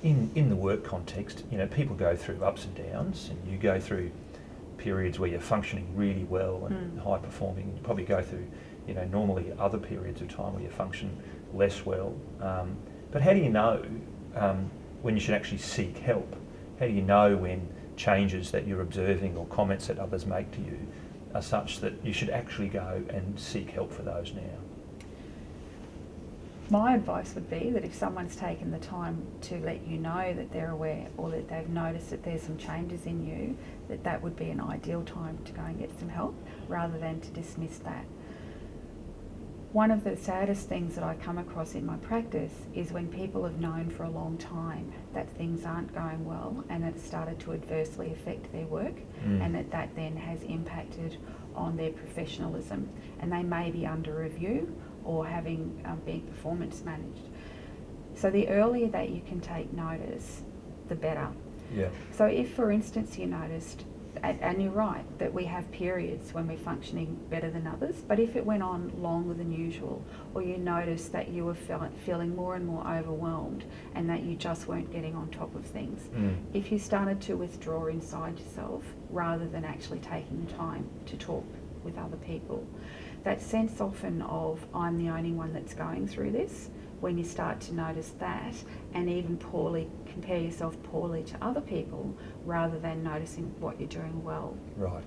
in the work context, people go through ups and downs, and you go through periods where you're functioning really well and high performing. You probably go through, normally other periods of time where you function less well. But how do you know when you should actually seek help? How do you know when changes that you're observing or comments that others make to you are such that you should actually go and seek help for those now? My advice would be that if someone's taken the time to let you know that they're aware, or that they've noticed that there's some changes in you, that would be an ideal time to go and get some help rather than to dismiss that. One of the saddest things that I come across in my practice is when people have known for a long time that things aren't going well and that it's started to adversely affect their work, and that then has impacted on their professionalism, and they may be under review or having been performance managed. So the earlier that you can take notice, the better. Yeah. So if, for instance, you noticed, and you're right, that we have periods when we're functioning better than others, but if it went on longer than usual, or you noticed that you were feeling more and more overwhelmed and that you just weren't getting on top of things, if you started to withdraw inside yourself rather than actually taking the time to talk with other people, that sense often of I'm the only one that's going through this, when you start to notice that and even compare yourself poorly to other people rather than noticing what you're doing well. Right.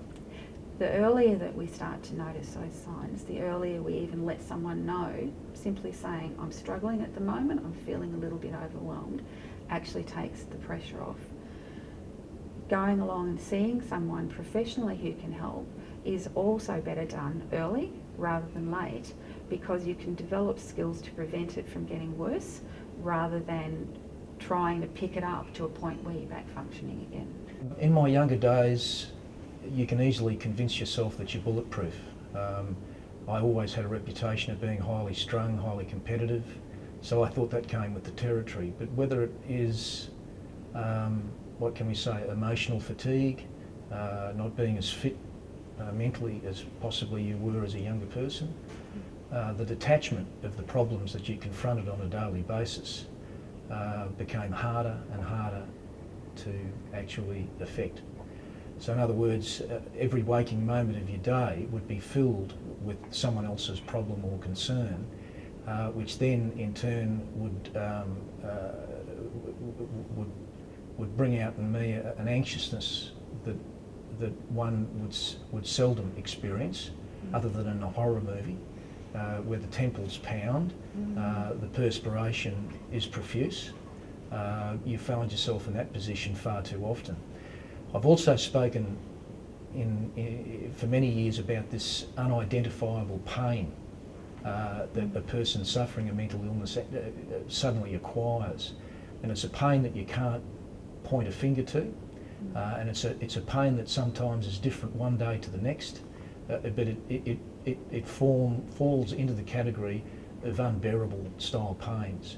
The earlier that we start to notice those signs, the earlier we even let someone know, simply saying I'm struggling at the moment, I'm feeling a little bit overwhelmed, actually takes the pressure off. Going along and seeing someone professionally who can help is also better done early rather than late, because you can develop skills to prevent it from getting worse rather than trying to pick it up to a point where you're back functioning again. In my younger days, you can easily convince yourself that you're bulletproof. I always had a reputation of being highly strung, highly competitive, so I thought that came with the territory. But whether it is, what can we say, emotional fatigue, not being as fit mentally as possibly you were as a younger person, the detachment of the problems that you confronted on a daily basis became harder and harder to actually affect. So in other words, every waking moment of your day would be filled with someone else's problem or concern, which then in turn would bring out in me an anxiousness that one would seldom experience, other than in a horror movie, where the temples pound, the perspiration is profuse. You find yourself in that position far too often. I've also spoken for many years about this unidentifiable pain that a person suffering a mental illness suddenly acquires, and it's a pain that you can't point a finger to. And it's a pain that sometimes is different one day to the next, but it falls into the category of unbearable style pains.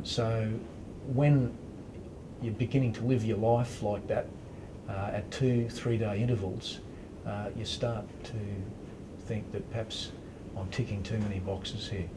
So when you're beginning to live your life like that at 2-3 day intervals, you start to think that perhaps I'm ticking too many boxes here.